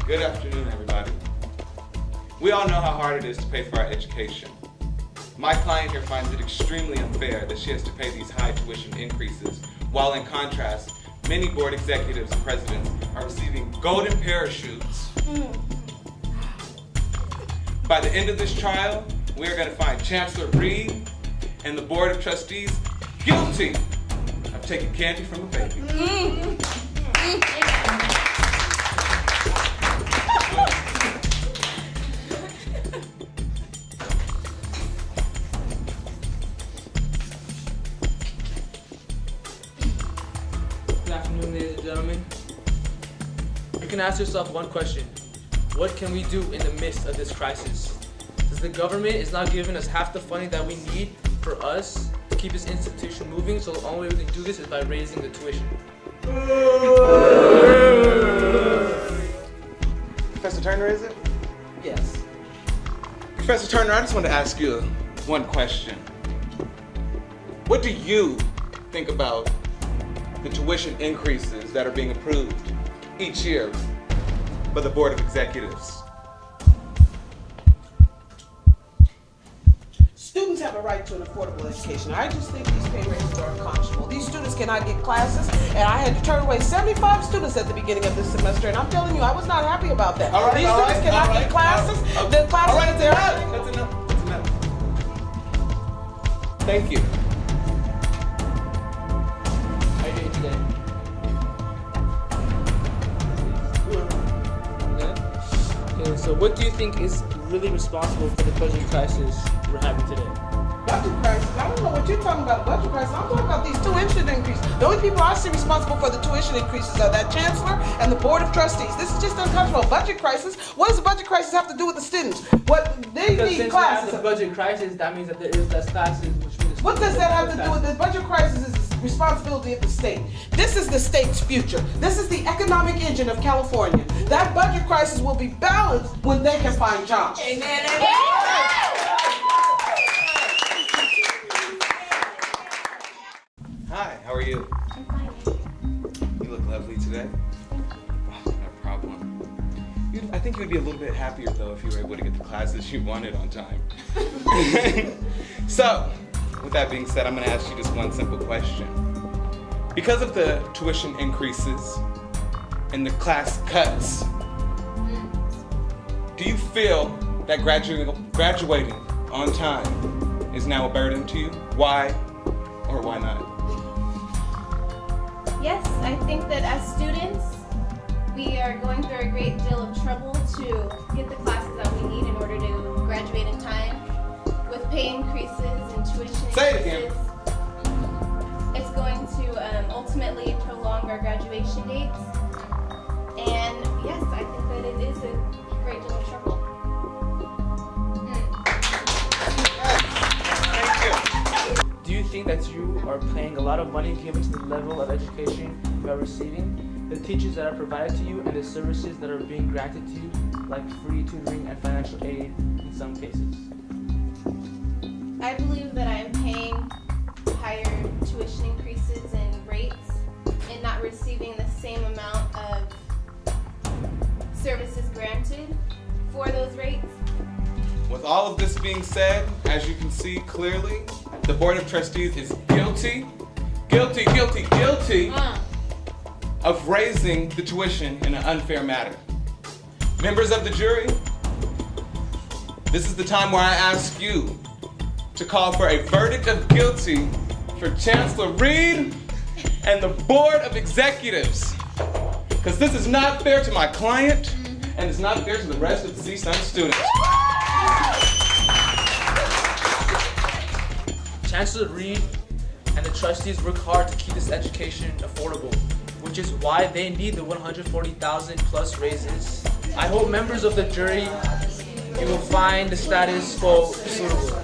Good afternoon, everybody. We all know how hard it is to pay for our education. My client here finds it extremely unfair that she has to pay these high tuition increases, while in contrast, many board executives and presidents are receiving golden parachutes. By the end of this trial, we are going to find Chancellor Reed and the Board of Trustees guilty of taking candy from a baby. Good afternoon, ladies and gentlemen. You can ask yourself one question. What can we do in the midst of this crisis? Since the government is not giving us half the funding that we need for us to keep this institution moving, so the only way we can do this is by raising the tuition. Professor Turner, is it? Yes. Professor Turner, I just want to ask you one question. What do you think about the tuition increases that are being approved each year by the Board of Executives? Students have a right to an affordable education. I just think these pay raises are unconscionable. These students cannot get classes, and I had to turn away 75 students at the beginning of this semester, and I'm telling you, I was not happy about that. These students cannot get classes. The classes that they're having. That's enough. That's enough. Thank you. How are you doing today? Okay, so what do you think is really responsible for the budget crisis we're having today? Budget crisis? I don't know what you're talking about, budget crisis. I'm talking about these tuition increases. The only people I see responsible for the tuition increases are that chancellor and the board of trustees. This is just unconscionable. Budget crisis? What does the budget crisis have to do with the students? What they Because need since classes. we have the budget crisis, that means that there is less classes, which means What does that have to do with the budget crisis? Is the responsibility of the state. This is the state's future. This is the economic engine of California. That budget crisis will be balanced when they can find jobs. Amen. Hi, how are you? I'm fine. You look lovely today. Oh, no problem. I think you'd be a little bit happier though if you were able to get the classes you wanted on time. So, with that being said, I'm going to ask you just one simple question. Because of the tuition increases and the class cuts, do you feel that graduating on time is now a burden to you? Why or why not? Yes, I think that as students, we are going through a great deal of trouble to get the classes that we need in order to graduate in time. With pay increases and tuition Say it again. increases, it's going to ultimately prolong our graduation dates. And yes, I think that it is a great deal of trouble. Do you think that you are paying a lot of money given to the level of education you are receiving, the teachers that are provided to you, and the services that are being granted to you, like free tutoring and financial aid in some cases? I believe that I am paying higher tuition increases and rates and not receiving the same amount of services granted for those rates. With all of this being said, as you can see clearly, the Board of Trustees is guilty of raising the tuition in an unfair manner. Members of the jury, this is the time where I ask you to call for a verdict of guilty for Chancellor Reed and the Board of Executives. Because this is not fair to my client, and it's not fair to the rest of the CSUN students. Chancellor Reed and the trustees work hard to keep this education affordable, which is why they need the 140,000 plus raises. I hope members of the jury, you will find the status quo suitable.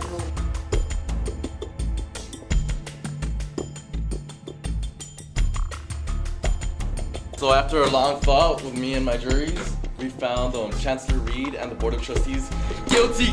So after a long thought with me and my juries, we found Chancellor Reed and the Board of Trustees guilty.